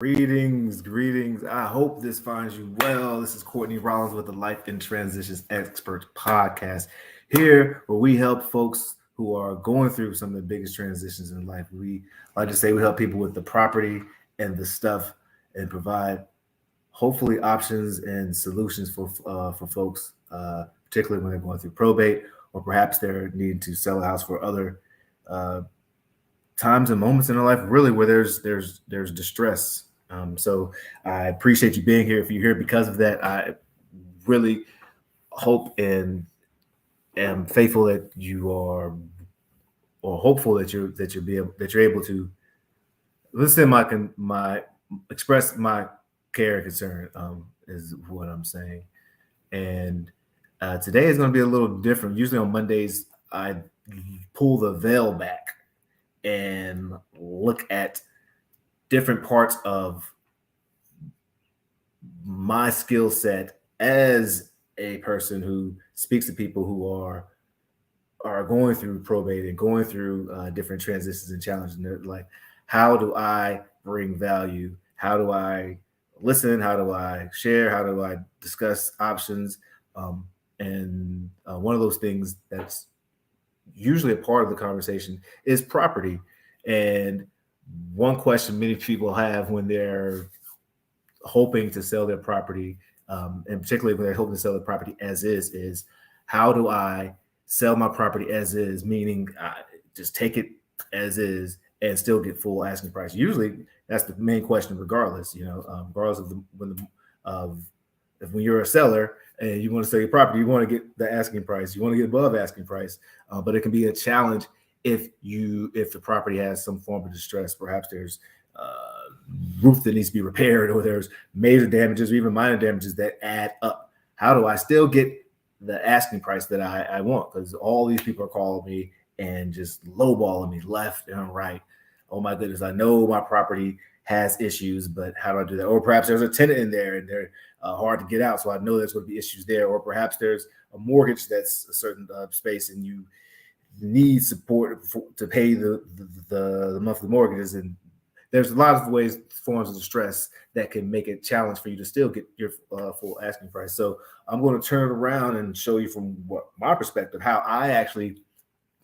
Greetings. I hope this finds you well. This is Courtney Rollins with the Life in Transitions Experts podcast. Here, where we help folks who are going through some of the biggest transitions in life. We like to say we help people with the property and the stuff, and provide hopefully options and solutions for folks, particularly when they're going through probate, or perhaps they're needing to sell a house for other uh, times and moments in their life, really, where there's distress. So I appreciate you being here. If you're here because of that, I really hope and am faithful that you are, or hopeful that you're able to listen. My express my care and concern, is what I'm saying. And today is going to be a little different. Usually on Mondays, I pull the veil back and look at different parts of my skill set as a person who speaks to people who are going through probate and going through different transitions and challenges. And they're like, how do I bring value? How do I listen? How do I share? How do I discuss options? And one of those things that's usually a part of the conversation is property. And one question many people have when they're hoping to sell their property, and particularly when they're hoping to sell the property as is how do I sell my property as is? Meaning, just take it as is and still get full asking price. Usually, that's the main question, regardless. Regardless of of if when you're a seller and you want to sell your property, you want to get the asking price. You want to get above asking price, but it can be a challenge if the property has some form of distress. Perhaps there's roof that needs to be repaired, or there's major damages or even minor damages that add up. How do I still get the asking price that I want? Because all these people are calling me and just lowballing me left and right. Oh my goodness, I know my property has issues, but how do I do that? Or perhaps there's a tenant in there and they're hard to get out, so I know there's going to be issues there. Or perhaps there's a mortgage that's a certain space and you need support to pay the monthly mortgages. And there's a lot of forms of distress that can make it a challenge for you to still get your full asking price. So I'm going to turn it around and show you from my perspective how I actually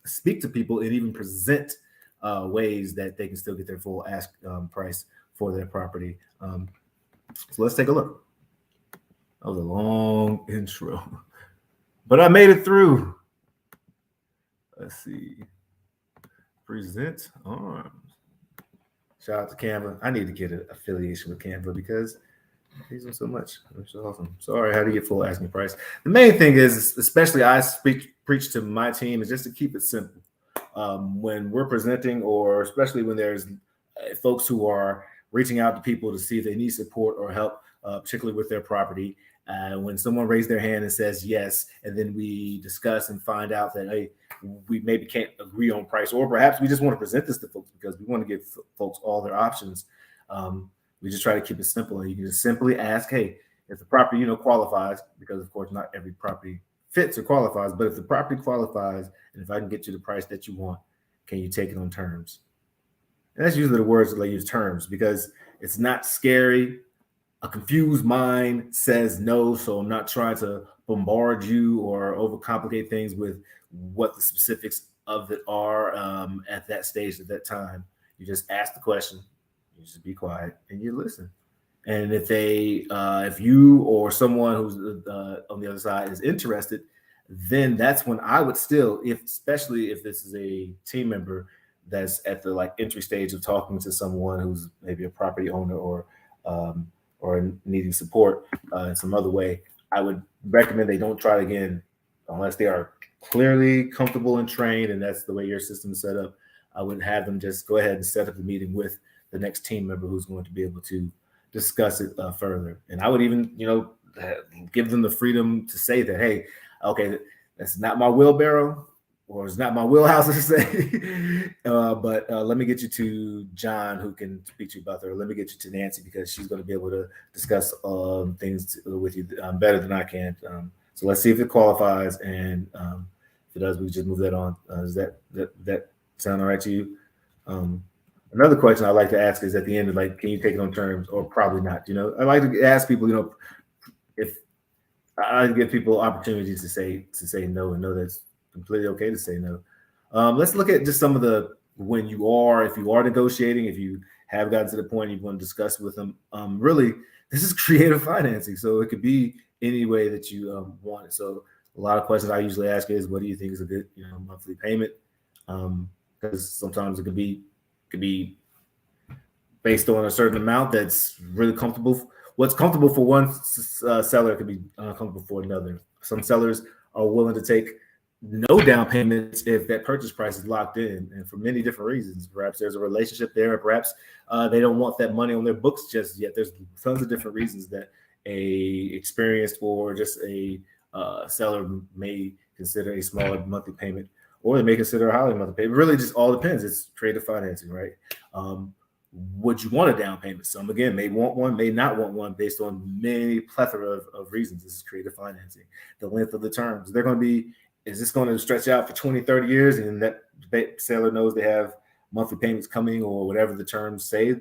speak to people and even present ways that they can still get their full ask price for their property. So let's take a look. That was a long intro, but I made it through. Let's see. Present arms. Shout out to Canva. I need to get an affiliation with Canva because I use them so much. It's awesome. Sorry, how to get full asking price. The main thing is, especially I preach to my team, is just to keep it simple. When we're presenting, or especially when there's folks who are reaching out to people to see if they need support or help, particularly with their property. When someone raised their hand and says yes, and then we discuss and find out that, hey, we maybe can't agree on price, or perhaps we just want to present this to folks because we want to give folks all their options. We just try to keep it simple, and you can just simply ask, hey, if the property qualifies, because of course not every property fits or qualifies, but if the property qualifies and if I can get you the price that you want, can you take it on terms? And that's usually the words that they use, terms, because it's not scary. A confused mind says no, so I'm not trying to bombard you or overcomplicate things with what the specifics of it are at that stage, at that time. You just ask the question, you just be quiet, and you listen. And if you or someone who's on the other side is interested, then that's when I would still, especially if this is a team member that's at the entry stage of talking to someone who's maybe a property owner or needing support in some other way, I would recommend they don't try it again unless they are clearly comfortable and trained, and that's the way your system is set up. I would have them just go ahead and set up a meeting with the next team member who's going to be able to discuss it further. And I would even, give them the freedom to say that, hey, okay, that's not my wheelbarrow, or it's not my wheelhouse to say, but let me get you to John, who can speak to you about that, or let me get you to Nancy, because she's going to be able to discuss things with you better than I can. So let's see if it qualifies, and if it does, we just move that on. Does that sound all right to you? Another question I like to ask is at the end of like, can you take it on terms or probably not? I like to ask people, if I give people opportunities to say no and know that's completely okay to say no. Let's look at just some of if you are negotiating, if you have gotten to the point you want to discuss with them. Really, this is creative financing, so it could be any way that you want it. So a lot of questions I usually ask is, what do you think is a good monthly payment? Because sometimes it could be based on a certain amount that's really comfortable. What's comfortable for one seller could be uncomfortable for another. Some sellers are willing to take no down payments if that purchase price is locked in, and for many different reasons. Perhaps there's a relationship there, or perhaps they don't want that money on their books just yet. There's tons of different reasons that a experienced or just a seller may consider a smaller monthly payment, or they may consider a higher monthly payment. It really just all depends. It's creative financing, right? Would you want a down payment? Some, again, may want one, may not want one, based on many plethora of reasons. This is creative financing. The length of the terms. Is this going to stretch out for 20, 30 years, and that seller knows they have monthly payments coming, or whatever the terms say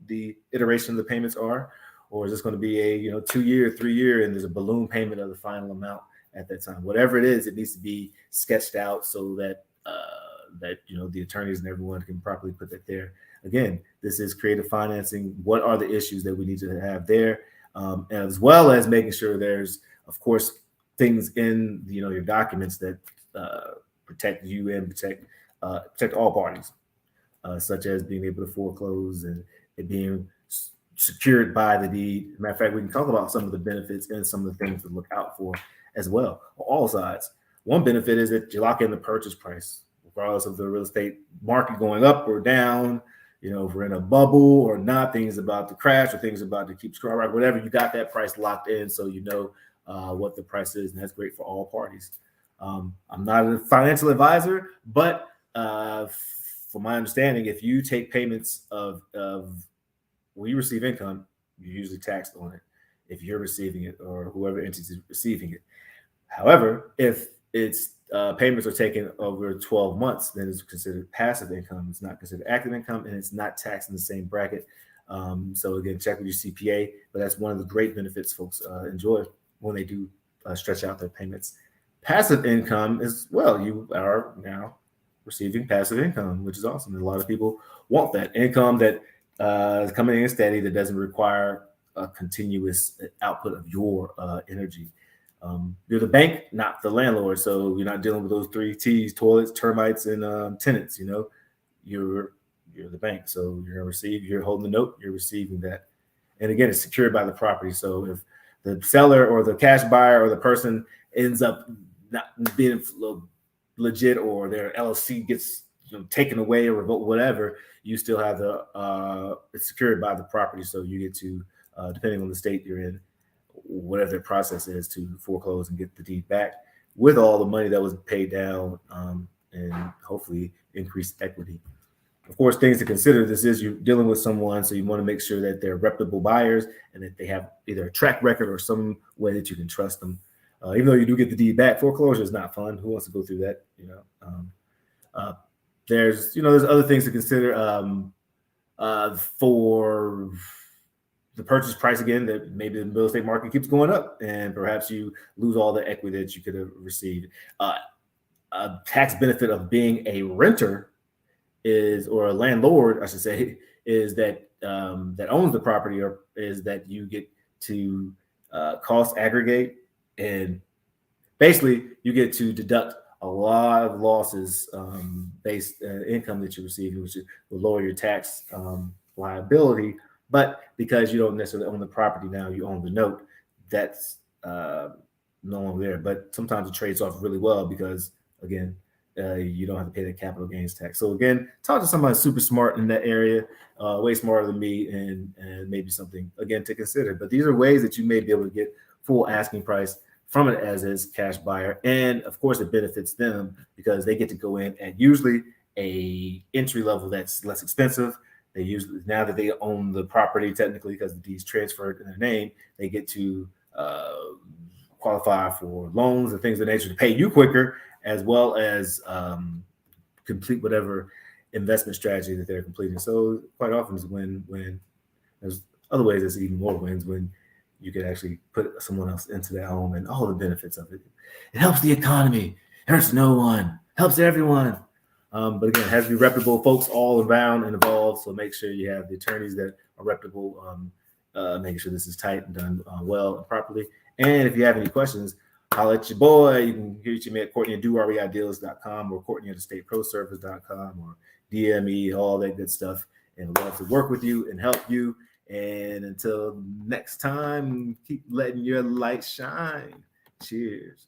the iteration of the payments are? Or is this going to be a 2-year, 3-year, and there's a balloon payment of the final amount at that time? Whatever it is, it needs to be sketched out so that the attorneys and everyone can properly put that there. Again, this is creative financing. What are the issues that we need to have there, as well as making sure there's, of course, things in your documents that protect you and protect all parties, such as being able to foreclose and it being secured by the deed. Matter of fact, we can talk about some of the benefits and some of the things to look out for as well on all sides. One benefit is that you lock in the purchase price, regardless of the real estate market going up or down. If we're in a bubble or not, things about to crash or things about to keep skyrocketing, whatever, you got that price locked in, so what the price is, and that's great for all parties. I'm not a financial advisor, but from my understanding, if you take payments of when you receive income, you're usually taxed on it if you're receiving it or whoever entity is receiving it. However, if it's payments are taken over 12 months, then it's considered passive income. It's not considered active income, and it's not taxed in the same bracket. So again, check with your CPA, but that's one of the great benefits folks enjoy when they do stretch out their payments. Passive income is, well, you are now receiving passive income, which is awesome. And a lot of people want that income that is coming in steady, that doesn't require a continuous output of your energy. You're the bank, not the landlord, so you're not dealing with those 3 T's: toilets, termites, and tenants. You're the bank, so you're holding the note, you're receiving that. And again, it's secured by the property. So if the seller or the cash buyer or the person ends up not being legit, or their LLC gets taken away or revoked, whatever, you still have it's secured by the property. So you get to, depending on the state you're in, whatever the process is, to foreclose and get the deed back with all the money that was paid down, and hopefully increased equity. Of course, things to consider: this is, you're dealing with someone, so you want to make sure that they're reputable buyers and that they have either a track record or some way that you can trust them. Even though you do get the deed back, foreclosure is not fun. Who wants to go through that? There's other things to consider for the purchase price. Again, that maybe the real estate market keeps going up, and perhaps you lose all the equity that you could have received. A tax benefit of being a renter or a landlord, I should say, is that that owns the property, or is that you get to cost aggregate, and basically you get to deduct a lot of losses based income that you're receiving, which will lower your tax liability. But because you don't necessarily own the property now, you own the note, that's no longer there. But sometimes it trades off really well because, again, you don't have to pay that capital gains tax. So again, talk to somebody super smart in that area, way smarter than me, and maybe something, again, to consider. But these are ways that you may be able to get full asking price from it as is cash buyer. And of course, it benefits them because they get to go in at usually a entry level that's less expensive. They usually, now that they own the property technically because the deed's transferred in their name, they get to qualify for loans and things of that nature to pay you quicker, as well as complete whatever investment strategy that they're completing. So quite often is when there's other ways there's even more wins when you can actually put someone else into that home and all the benefits of it. It helps the economy, hurts no one, helps everyone. But again, it has to be reputable folks all around and involved. So make sure you have the attorneys that are reputable, making sure this is tight and done well and properly. And if you have any questions, holler at your boy. You can reach me at Courtney at doreideals.com or Courtney at estateproservice.com or DM me, all that good stuff. And I'd love to work with you and help you. And until next time, keep letting your light shine. Cheers.